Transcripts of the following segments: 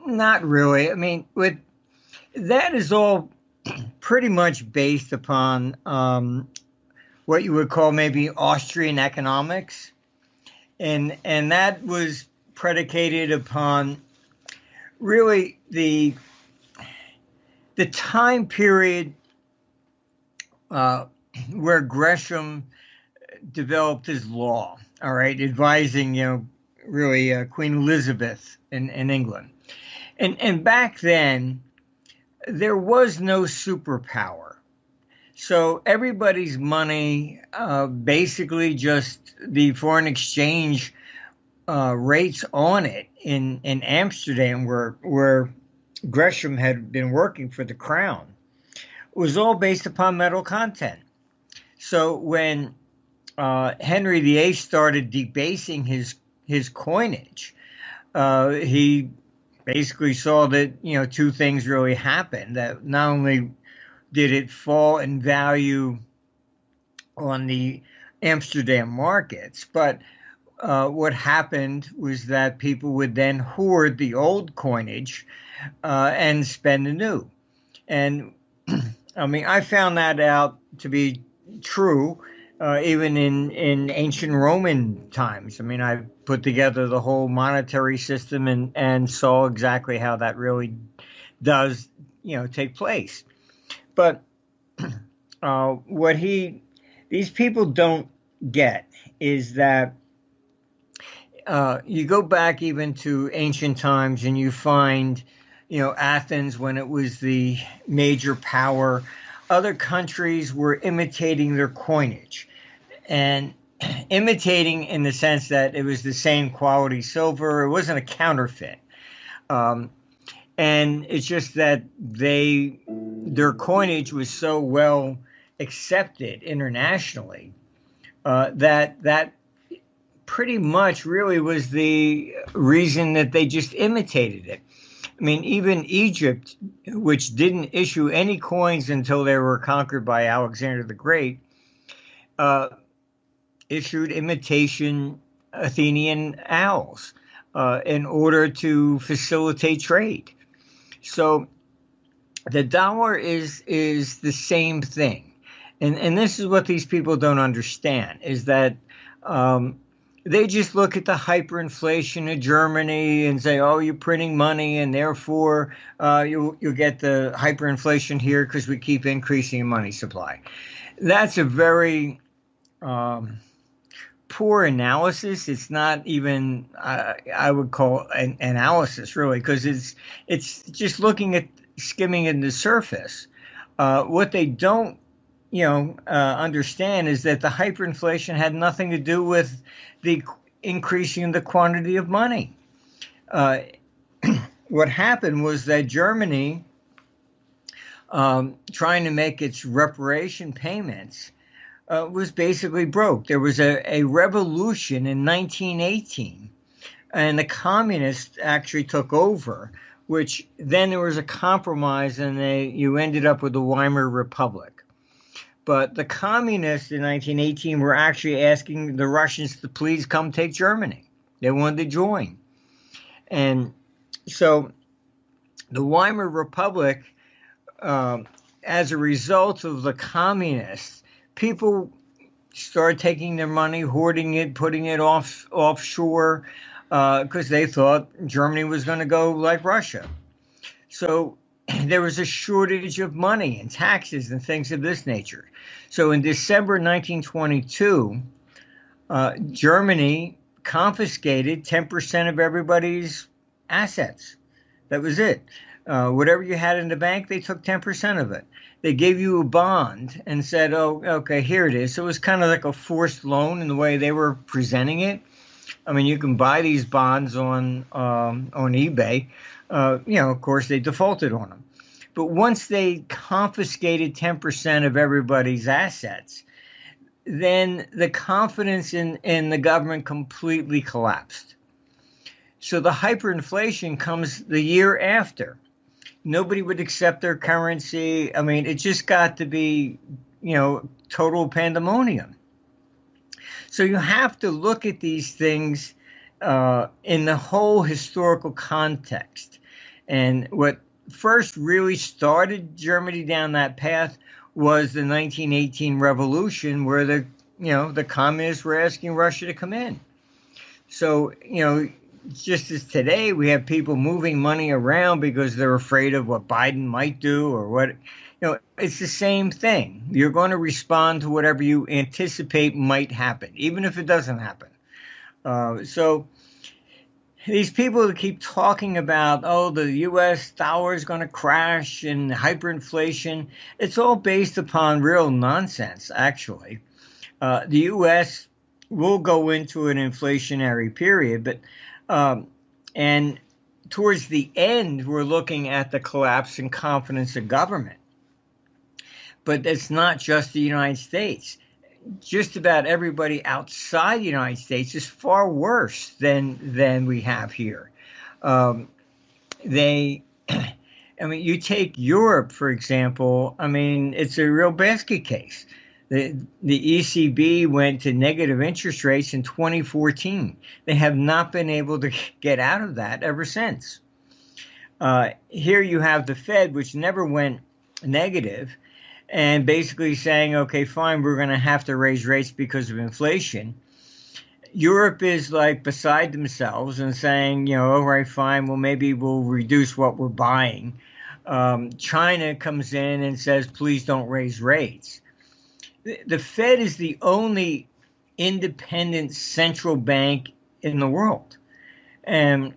Not really. I mean, with that is all pretty much based upon what you would call maybe Austrian economics, and that was predicated upon really the time period uh, where Gresham developed his law. All right, advising really Queen Elizabeth in England, and back then there was no superpower. So everybody's money, basically just the foreign exchange rates on it in Amsterdam, where Gresham had been working for the crown, was all based upon metal content. So when Henry VIII started debasing his coinage, he basically saw that two things really happened. That not only did it fall in value on the Amsterdam markets, but what happened was that people would then hoard the old coinage and spend the new. And I mean, I found that out to be true even in ancient Roman times. I mean, I put together the whole monetary system and saw exactly how that really does, take place. But what these people don't get is that you go back even to ancient times and you find, Athens when it was the major power. Other countries were imitating their coinage, and imitating in the sense that it was the same quality silver. It wasn't a counterfeit. And it's just that their coinage was so well accepted internationally that pretty much really was the reason that they just imitated it. I mean, even Egypt, which didn't issue any coins until they were conquered by Alexander the Great, issued imitation Athenian owls in order to facilitate trade. So the dollar is the same thing. And this is what these people don't understand, is that they just look at the hyperinflation of Germany and say, oh, you're printing money, and therefore you'll get the hyperinflation here because we keep increasing money supply. That's a very poor analysis. It's not even, I would call an analysis, really, because it's just looking at skimming in the surface. What they don't understand is that the hyperinflation had nothing to do with the increasing the quantity of money. What happened was that Germany, trying to make its reparation payments, was basically broke. There was a revolution in 1918, and the communists actually took over, which then there was a compromise, and you ended up with the Weimar Republic. But the communists in 1918 were actually asking the Russians to please come take Germany. They wanted to join. And so the Weimar Republic, as a result of the communists, people started taking their money, hoarding it, putting it offshore, because they thought Germany was going to go like Russia. So there was a shortage of money and taxes and things of this nature. So in December 1922, Germany confiscated 10% of everybody's assets. That was it. Whatever you had in the bank, they took 10% of it. They gave you a bond and said, oh, okay, here it is. So it was kind of like a forced loan in the way they were presenting it. I mean, you can buy these bonds on eBay. Of course, they defaulted on them. But once they confiscated 10% of everybody's assets, then the confidence in the government completely collapsed. So the hyperinflation comes the year after. Nobody would accept their currency. I mean, it just got to be, total pandemonium. So you have to look at these things in the whole historical context. And what first really started Germany down that path was the 1918 revolution, where the communists were asking Russia to come in. So, just as today we have people moving money around because they're afraid of what Biden might do or what, it's the same thing. You're going to respond to whatever you anticipate might happen, even if it doesn't happen. So these people who keep talking about, the U.S. dollar is going to crash and hyperinflation, it's all based upon real nonsense, actually. The U.S. will go into an inflationary period, but and towards the end, we're looking at the collapse in confidence of government. But it's not just the United States. Just about everybody outside the United States is far worse than we have here. You take Europe, for example. It's a real basket case. The ECB went to negative interest rates in 2014. They have not been able to get out of that ever since. Here you have the Fed, which never went negative, and basically saying, okay, fine, we're going to have to raise rates because of inflation. Europe is like beside themselves and saying, all right, fine, well, maybe we'll reduce what we're buying. China comes in and says, please don't raise rates. The Fed is the only independent central bank in the world. And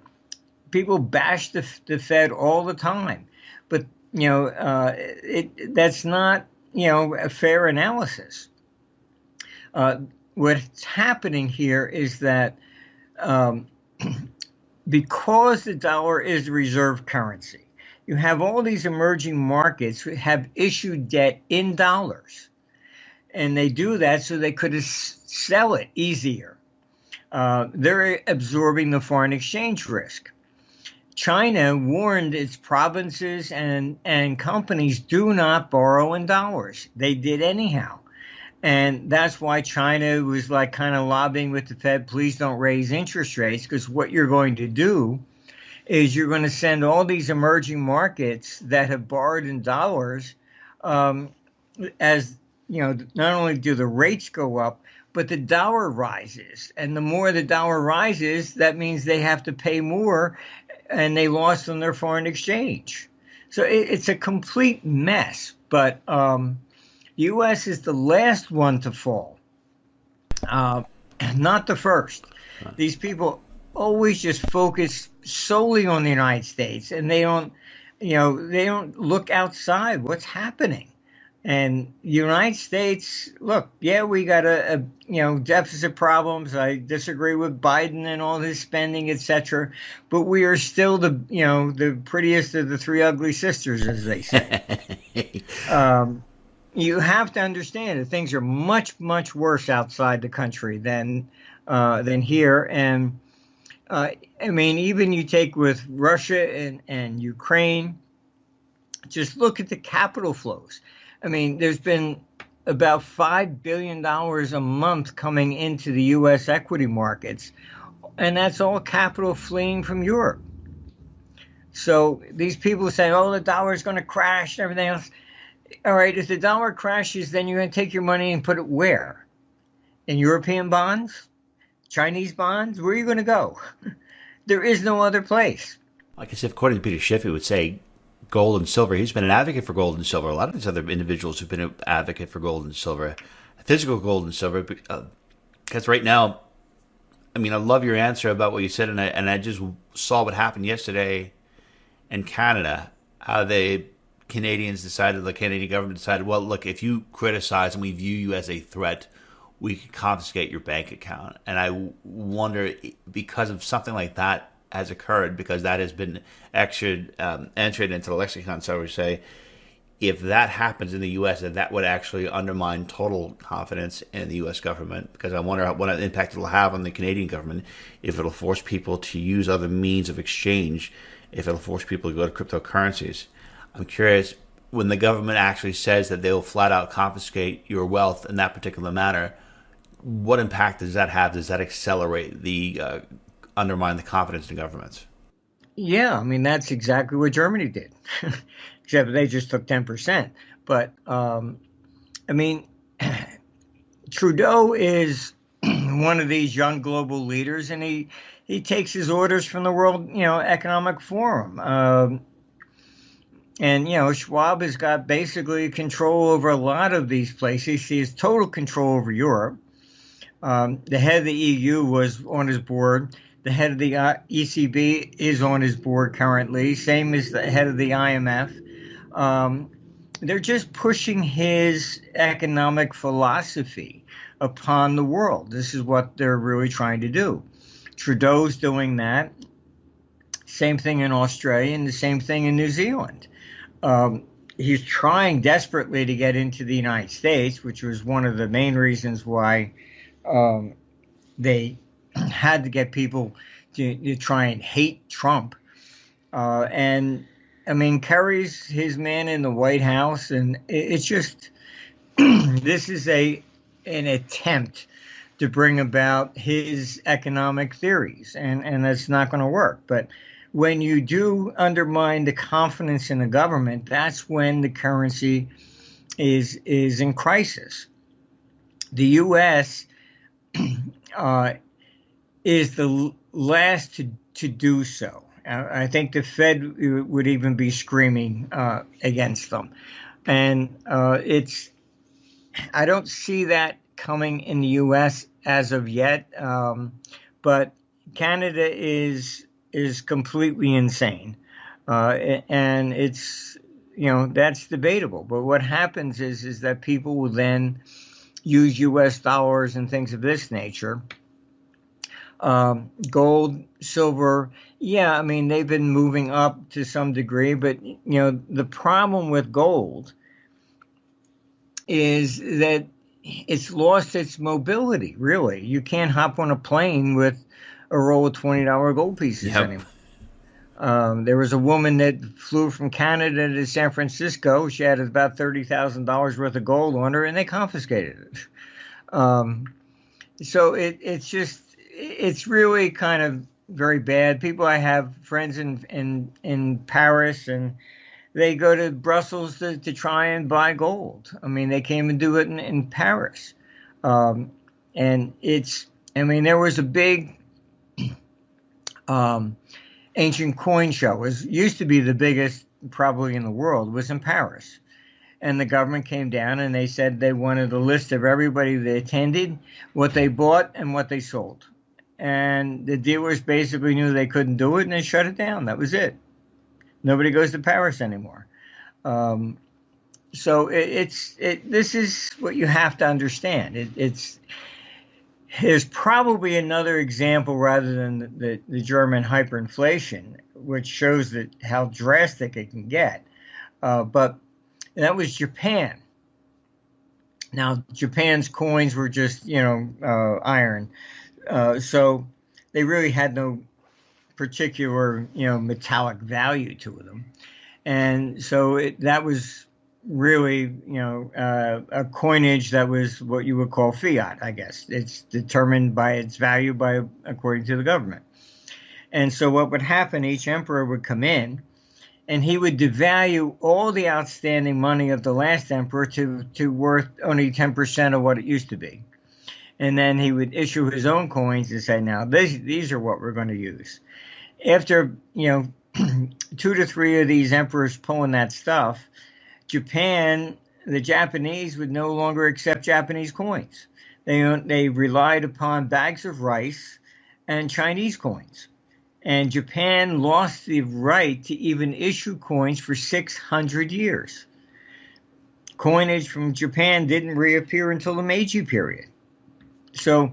people bash the Fed all the time. But that's not, a fair analysis. What's happening here is that because the dollar is the reserve currency, you have all these emerging markets who have issued debt in dollars. And they do that so they could sell it easier. They're absorbing the foreign exchange risk. China warned its provinces and companies, do not borrow in dollars. They did anyhow. And that's why China was kind of lobbying with the Fed, please don't raise interest rates, because what you're going to do is you're going to send all these emerging markets that have borrowed in dollars as not only do the rates go up, but the dollar rises. And the more the dollar rises, that means they have to pay more, and they lost on their foreign exchange. So it's a complete mess. But the U.S. is the last one to fall, not the first. These people always just focus solely on the United States, and they don't look outside what's happening. And the United States, look, yeah, we got a deficit problems. I disagree with Biden and all his spending, etc. But we are still the prettiest of the three ugly sisters, as they say. You have to understand that things are much, much worse outside the country than here. And even you take with Russia and Ukraine, just look at the capital flows. There's been about $5 billion a month coming into the U.S. equity markets, and that's all capital fleeing from Europe. So these people say, the dollar is going to crash and everything else. All right, if the dollar crashes, then you're going to take your money and put it where? In European bonds? Chinese bonds? Where are you going to go? There is no other place. I guess according to Peter Schiff, he would say gold and silver. He's been an advocate for gold and silver. A lot of these other individuals have been an advocate for gold and silver, physical gold and silver. Because right now, I love your answer about what you said, and I just saw what happened yesterday in Canada. How the Canadian government decided, well, look, if you criticize and we view you as a threat, we can confiscate your bank account. And I wonder, because of something like that has occurred, because that has been entered into the lexicon, so we say, if that happens in the U.S., that would actually undermine total confidence in the U.S. government, because I wonder what impact it'll have on the Canadian government, if it'll force people to use other means of exchange, if it'll force people to go to cryptocurrencies. I'm curious, when the government actually says that they'll flat out confiscate your wealth in that particular manner, what impact does that have? Does that accelerate the undermine the confidence in governments? Yeah, I mean that's exactly what Germany did, except they just took 10%. But I mean, Trudeau is one of these young global leaders, and he takes his orders from the World Economic Forum. And Schwab has got basically control over a lot of these places. He has total control over Europe. The head of the EU was on his board. The head of the ECB is on his board currently. Same as the head of the IMF. Um, they're just pushing his economic philosophy upon the world. This is what they're really trying to do. Trudeau's doing that. Same thing in Australia and the same thing in New Zealand. He's trying desperately to get into the United States, which was one of the main reasons why they had to get people to try and hate Trump. And I mean, Kerry's his man in the White House, and it's just this is an attempt to bring about his economic theories, and that's not going to work. But when you do undermine the confidence in the government, that's when the currency is in crisis. The U.S. Is the last to do so. I think the Fed would even be screaming against them, and I don't see that coming in the U.S. as of yet, but Canada is completely insane, and it's that's debatable. But what happens is that people will then use U.S. dollars and things of this nature. Gold, silver, yeah, I mean they've been moving up to some degree, but the problem with gold is that it's lost its mobility. Really, you can't hop on a plane with a roll of $20 gold pieces anymore. There was a woman that flew from Canada to San Francisco. She had about $30,000 worth of gold on her, and they confiscated it. So it's really kind of very bad. I have friends in Paris, and they go to Brussels to try and buy gold. I mean, they came and do it in Paris. And there was a big ancient coin show. It used to be the biggest probably in the world, was in Paris. And the government came down and they said they wanted a list of everybody that attended, what they bought and what they sold. And the dealers basically knew they couldn't do it, and they shut it down. That was it. Nobody goes to Paris anymore. So this is what you have to understand. There's probably another example rather than the German hyperinflation, which shows that how drastic it can get. But that was Japan. Now, Japan's coins were just, iron. So they really had no particular, metallic value to them. And so that was really, a coinage that was what you would call fiat, I guess. It's determined by its value according to the government. And so what would happen, each emperor would come in and he would devalue all the outstanding money of the last emperor to worth only 10% of what it used to be. And then he would issue his own coins and say, now, these are what we're going to use. After, 2 to 3 of these emperors pulling that stuff, the Japanese would no longer accept Japanese coins. They relied upon bags of rice and Chinese coins. And Japan lost the right to even issue coins for 600 years. Coinage from Japan didn't reappear until the Meiji period. So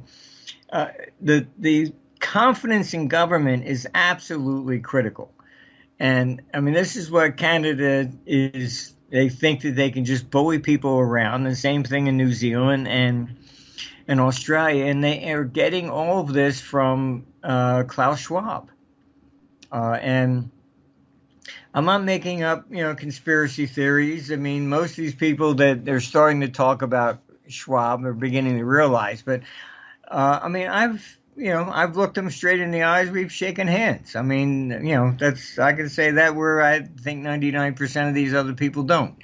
the confidence in government is absolutely critical. And I mean, this is what Canada is. They think that they can just bully people around. The same thing in New Zealand and Australia. And they are getting all of this from Klaus Schwab. And I'm not making up, conspiracy theories. I mean, most of these people that they're starting to talk about Schwab are beginning to realize. But, I've I've looked him straight in the eyes. We've shaken hands. I mean, I can say that where I think 99% of these other people don't.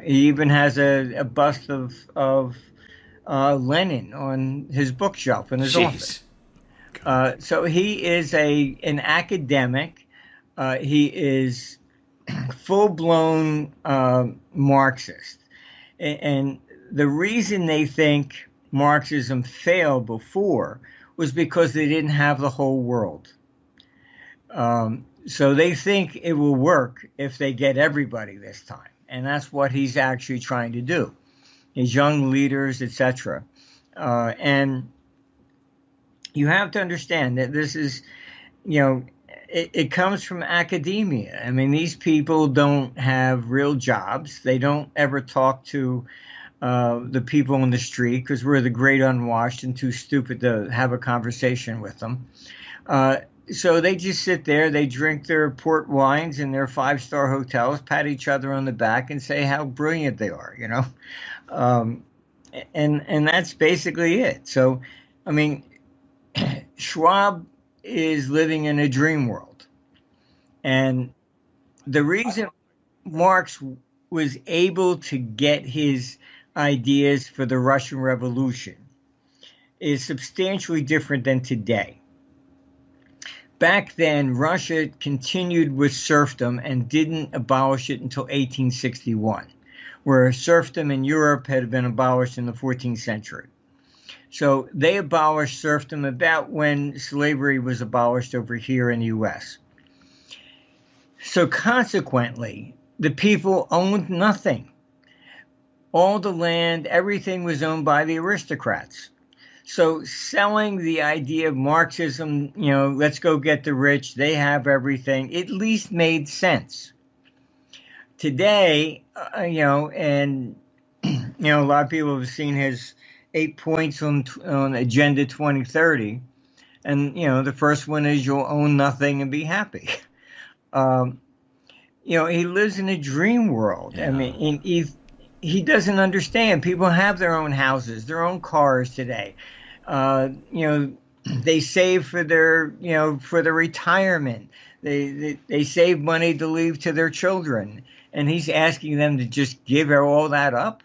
He even has a bust of Lenin on his bookshelf in his office. Jeez. So he is an academic. He is full blown Marxist, and the reason they think Marxism failed before was because they didn't have the whole world. So they think it will work if they get everybody this time, and that's what he's actually trying to do. His young leaders, etc. And you have to understand that this is, it comes from academia. I mean, these people don't have real jobs. They don't ever talk to the people on the street because we're the great unwashed and too stupid to have a conversation with them. So they just sit there, they drink their port wines in their 5-star hotels, pat each other on the back and say how brilliant they are, and that's basically it. So, I mean, Schwab is living in a dream world. And the reason Marx was able to get his ideas for the Russian Revolution is substantially different than today. Back then, Russia continued with serfdom and didn't abolish it until 1861, where serfdom in Europe had been abolished in the 14th century. So they abolished serfdom about when slavery was abolished over here in the U.S. So consequently, the people owned nothing. All the land, everything was owned by the aristocrats. So selling the idea of Marxism, let's go get the rich, they have everything, at least made sense. Today, and, a lot of people have seen his 8 points on Agenda 2030. And, the first one is you'll own nothing and be happy. He lives in a dream world. Yeah. I mean, he doesn't understand. People have their own houses, their own cars today. They save for their retirement. They save money to leave to their children. And he's asking them to just give all that up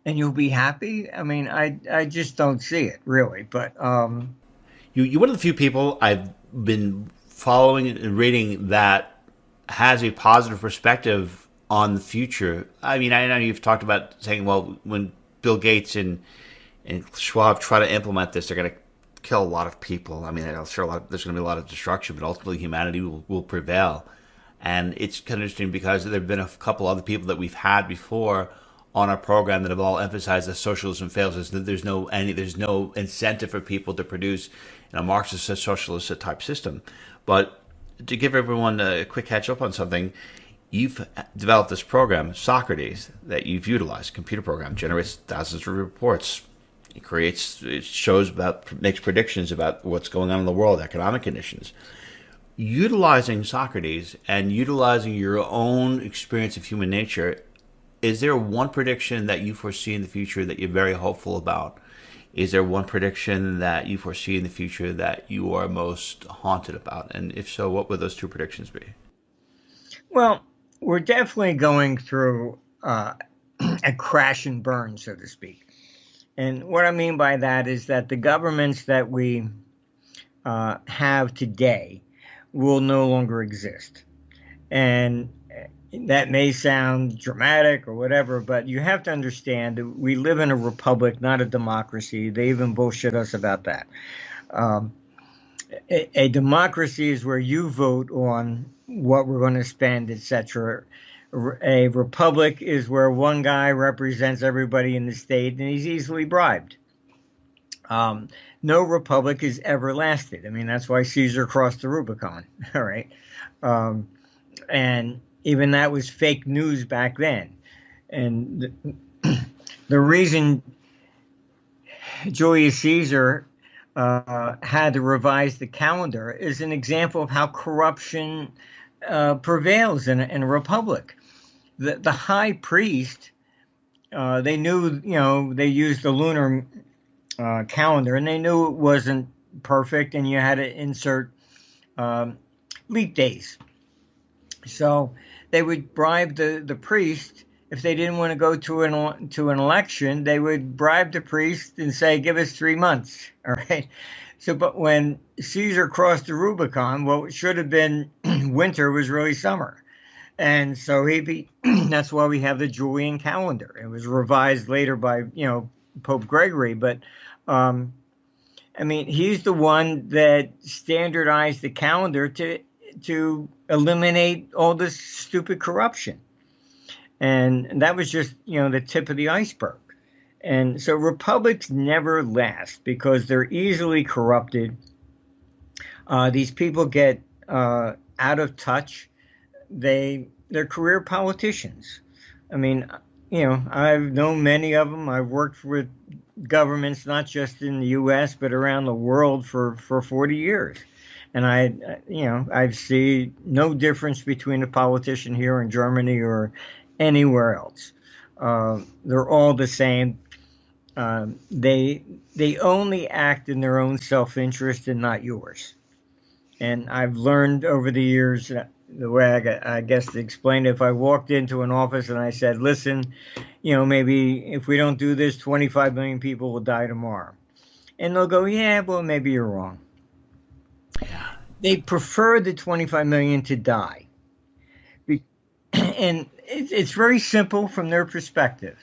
and you'll be happy. I mean, I just don't see it really, but, You're one of the few people I've been following and reading that has a positive perspective on the future. I mean, I know you've talked about saying, well, when Bill Gates and Schwab try to implement this, they're going to kill a lot of people. I mean, there's going to be a lot of destruction, but ultimately humanity will prevail. And it's kind of interesting because there have been a couple other people that we've had before on our program that have all emphasized that socialism fails. That there's no incentive for people to produce in a Marxist socialist type system. But to give everyone a quick catch up on something, you've developed this program, Socrates, that you've utilized. Computer program generates thousands of reports. It shows makes predictions about what's going on in the world, economic conditions. Utilizing Socrates and utilizing your own experience of human nature, is there one prediction that you foresee in the future that you're very hopeful about? Is there one prediction that you foresee in the future that you are most haunted about? And if so, what would those two predictions be? Well, we're definitely going through a crash and burn, so to speak. And what I mean by that is that the governments that we have today will no longer exist. And that may sound dramatic or whatever, but you have to understand that we live in a republic, not a democracy. They even bullshit us about that. A democracy is where you vote on what we're going to spend, etc. A republic is where one guy represents everybody in the state and he's easily bribed. No republic has ever lasted. I mean, that's why Caesar crossed the Rubicon. All right. And even that was fake news back then. And the reason Julius Caesar had to revise the calendar is an example of how corruption prevails in a republic. The high priest, they knew, they used the lunar calendar, and they knew it wasn't perfect, and you had to insert um, leap days. So they would bribe the priest. If they didn't want to go to an election, they would bribe the priest and say, "Give us 3 months." All right. So, but when Caesar crossed the Rubicon, what should have been winter was really summer, and so that's why we have the Julian calendar. It was revised later by Pope Gregory, but um, I mean, he's the one that standardized the calendar to eliminate all this stupid corruption. And that was just, the tip of the iceberg. And so republics never last because they're easily corrupted. These people get out of touch. They're career politicians. I mean, I've known many of them. I've worked with governments, not just in the U.S., but around the world for 40 years. And I see no difference between a politician here in Germany or anywhere else. They're all the same. They only act in their own self-interest and not yours. And I've learned over the years the way I guess to explain it. If I walked into an office and I said, "Listen, maybe if we don't do this, 25 million people will die tomorrow," and they'll go, "Yeah, well, maybe you're wrong." Yeah. They prefer the 25 million to die. And it's very simple from their perspective.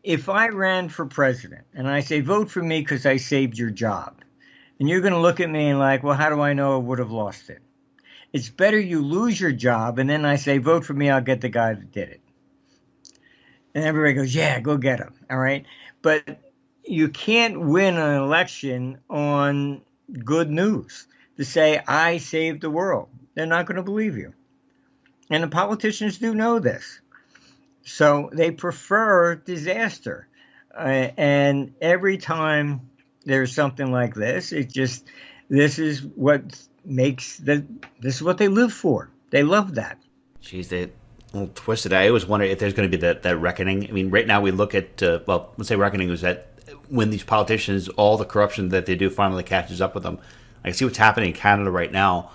If I ran for president and I say, "Vote for me because I saved your job," and you're going to look at me and like, "Well, how do I know I would have lost it?" It's better you lose your job, and then I say, "Vote for me, I'll get the guy that did it." And everybody goes, "Yeah, go get him." All right. But you can't win an election on good news to say, "I saved the world." They're not going to believe you. And the politicians do know this. So they prefer disaster. And every time there's something like this, this is what this is what they live for. They love that. Geez, they a little twisted. I always wonder if there's going to be that reckoning. I mean, right now we look at, let's say reckoning was that when these politicians, all the corruption that they do finally catches up with them. I see what's happening in Canada right now.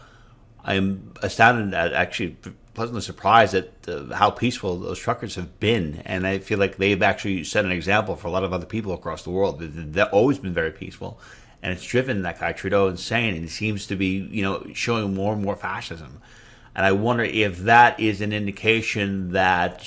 I'm astounded at actually pleasantly surprised at how peaceful those truckers have been. And I feel like they've actually set an example for a lot of other people across the world. They've always been very peaceful. And it's driven that guy Trudeau insane. And he seems to be, showing more and more fascism. And I wonder if that is an indication that,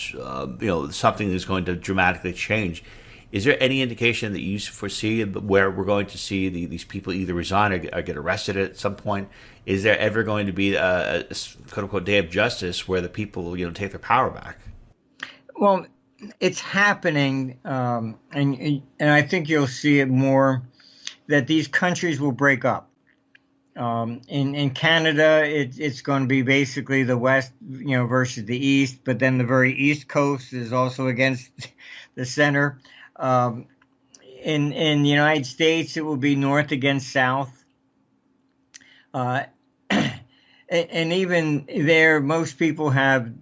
something is going to dramatically change. Is there any indication that you foresee where we're going to see these people either resign or get arrested at some point? Is there ever going to be a quote-unquote day of justice where the people, take their power back? Well, it's happening, and I think you'll see it more, that these countries will break up. In Canada, it's going to be basically the West, versus the East, but then the very East Coast is also against the center. In the United States, it will be North against South. And even there, most people have,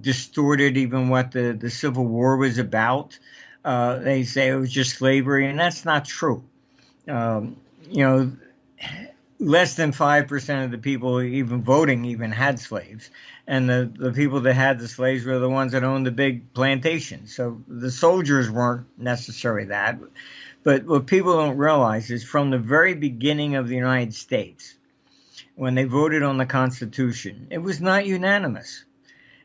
distorted even what the Civil War was about. They say it was just slavery, and that's not true. Less than 5% of the people even voting even had slaves. And the people that had the slaves were the ones that owned the big plantations. So the soldiers weren't necessarily that. But what people don't realize is from the very beginning of the United States, when they voted on the Constitution, it was not unanimous.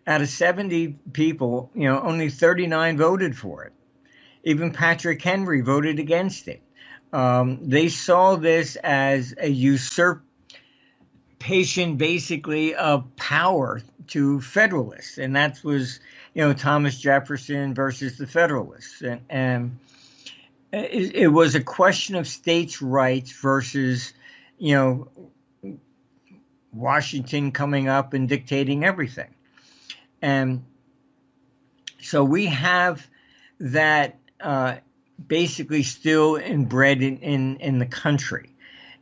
Out of 70 people, only 39 voted for it. Even Patrick Henry voted against it. They saw this as a usurpation, basically, of power to Federalists. And that was, Thomas Jefferson versus the Federalists. And it was a question of states' rights versus, Washington coming up and dictating everything. And so we have that basically still inbred in the country.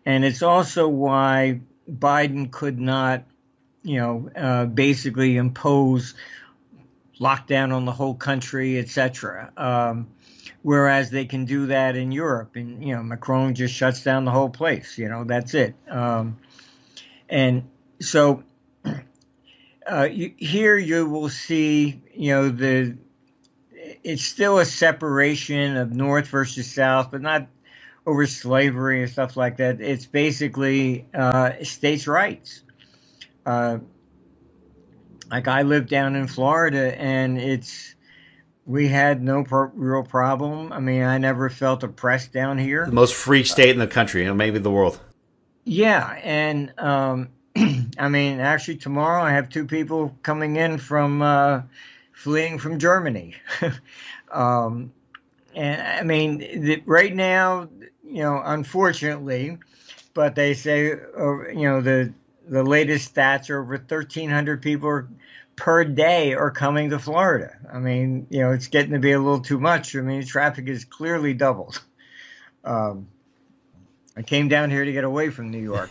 And it's also why Biden could not, basically impose lockdown on the whole country, etc. whereas they can do that in Europe. And Macron just shuts down the whole place. That's it. And so here you will see, it's still a separation of North versus South, but not over slavery and stuff like that. It's basically states' rights. Like I live down in Florida, and we had no real problem. I mean, I never felt oppressed down The here. most free state in the country, maybe the world. Yeah, and I mean, actually, tomorrow I have two people coming in from fleeing from Germany. um, and I mean, right now, unfortunately, but they say, the latest stats are over 1,300 people per day are coming to Florida. I mean, it's getting to be a little too much. I mean, traffic is clearly doubled. Um, I came down here to get away from New York.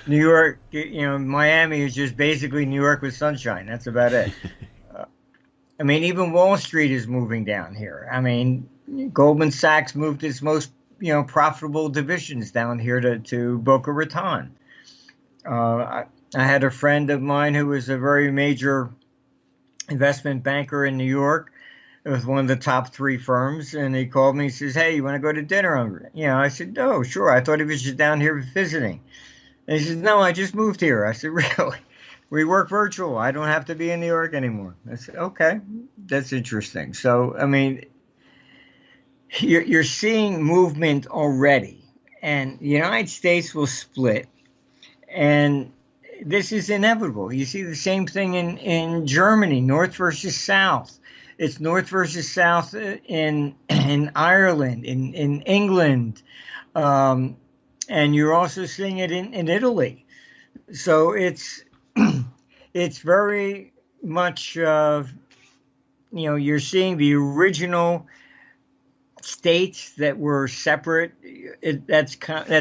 New York, Miami is just basically New York with sunshine. That's about it. Uh, I mean, even Wall Street is moving down here. I mean, Goldman Sachs moved its most, profitable divisions down here to Boca Raton. I had a friend of mine who was a very major investment banker in New York. It was one of the top three firms, and he called me. He says, "Hey, you want to go to dinner?" I said, "No, sure." I thought he was just down here visiting. And he said, "No, I just moved here." I said, "Really? We work virtual. I don't have to be in New York anymore." I said, "Okay, that's interesting." So, I mean, you're seeing movement already, and the United States will split, and this is inevitable. You see the same thing in Germany, North versus South. It's North versus South in Ireland, in England, and you're also seeing it in Italy. So it's very much you're seeing the original states that were separate. That's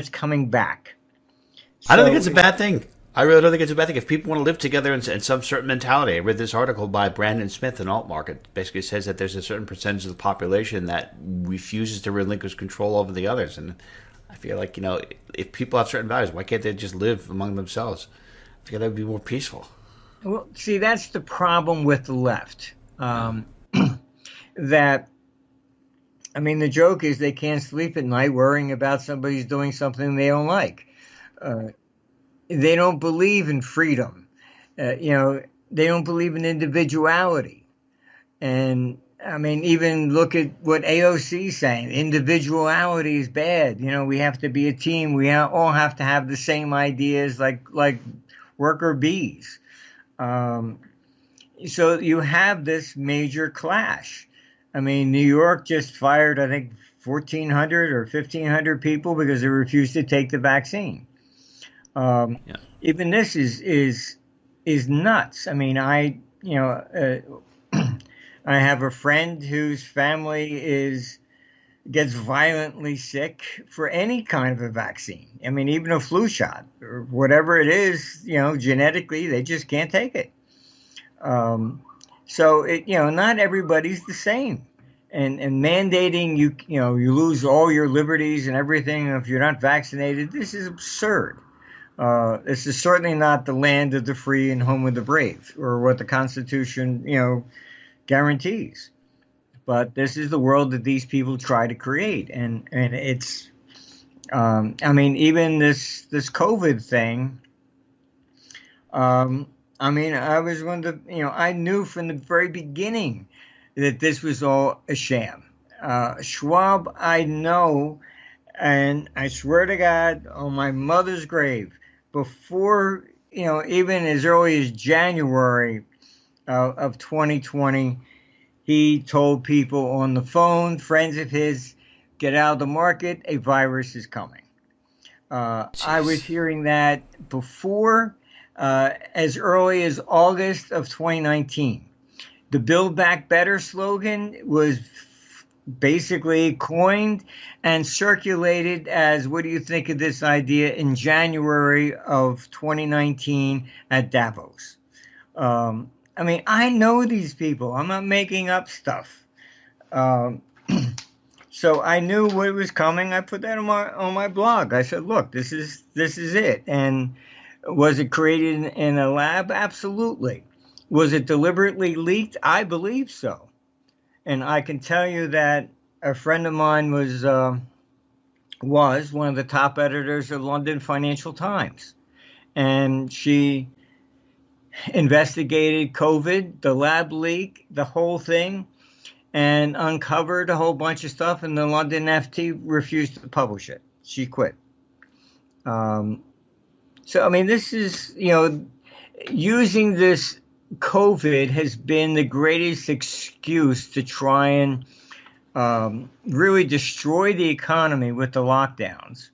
coming back. I don't think it's So a bad thing. I really don't think it's a bad thing. If people want to live together in some certain mentality, I read this article by Brandon Smith in Alt Market. Basically says that there's a certain percentage of the population that refuses to relinquish control over the others. And I feel like, if people have certain values, why can't they just live among themselves? I feel that would be more peaceful. well, see, that's the problem with the left. Yeah. That I mean, the joke is they can't sleep at night worrying about somebody's doing something they don't like. Uh, they don't believe in freedom. They don't believe in individuality. And I mean, even look at what AOC is saying. Individuality is bad. We have to be a team. We all have to have the same ideas, like worker bees. Um, so you have this major clash. I mean, New York just fired, I think, 1,400 or 1,500 people because they refused to take the vaccine. Um, Yeah. Even this is nuts. I mean, I have a friend whose family gets violently sick for any kind of a vaccine. I mean, even a flu shot or whatever it is, genetically, they just can't take it. Um, so not everybody's the same. And mandating you lose all your liberties and everything if you're not vaccinated. This is absurd. This is certainly not the land of the free and home of the brave, or what the Constitution, guarantees. But this is the world that these people try to create, and it's. I mean, even this COVID thing. I mean, I was one of the. I knew from the very beginning that this was all a sham. Schwab, I know, and I swear to God, on my mother's grave, before, even as early as January of 2020, he told people on the phone, friends of his, get out of the market, a virus is coming. I was Jeez. hearing that before, as early as August of 2019. The Build Back Better slogan was basically coined and circulated as, what do you think of this idea, in January of 2019 at Davos. I mean, I know these people. I'm not making up stuff. So I knew what was coming. I put that on my blog. I said, "Look, this is it." And was it created in a lab? Absolutely. Was it deliberately leaked? I believe so. And I can tell you that a friend of mine was one of the top editors of London Financial Times, and she investigated COVID, the lab leak, the whole thing, and uncovered a whole bunch of stuff. And the London FT refused to publish it. She quit. Um, so I mean, this is using this COVID has been the greatest excuse to try and really destroy the economy with the lockdowns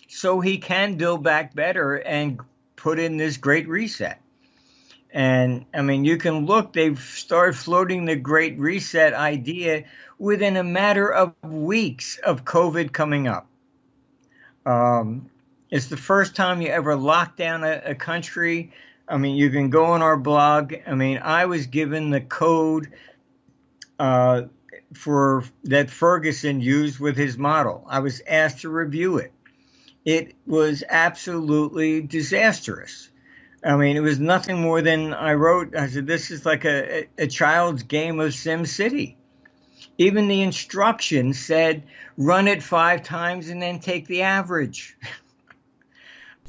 so he can build back better and put in this great reset. And I mean, you can look, they've started floating the great reset idea within a matter of weeks of COVID coming up. It's the first time you ever lock down a country. I mean, you can go on our blog. I mean, I was given the code for that Ferguson used with his model. I was asked to review it. It was absolutely disastrous. I mean, it was nothing more than I wrote. I said, this is like a child's game of Sim City. Even the instructions said, run it 5 times and then take the average.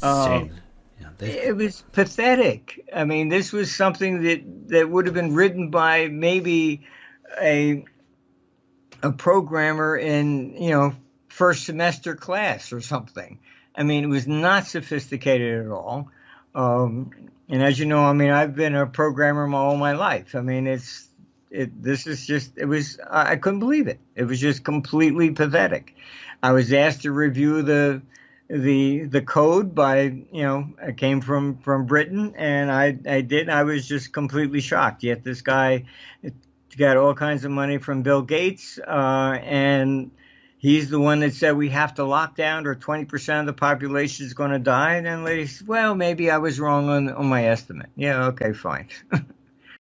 Insane. Yeah, It was pathetic. I mean, this was something that would have been written by maybe a programmer in, first semester class or something. I mean, it was not sophisticated at all. And as you know, I mean, I've been a programmer all my life. I mean, I couldn't believe it. It was just completely pathetic. I was asked to review the code by, I came from Britain, and I did. I was just completely shocked. Yet this guy got all kinds of money from Bill Gates, and he's the one that said we have to lock down or 20% of the population is going to die. And then lady said, well, maybe I was wrong on my estimate. Yeah, okay, fine.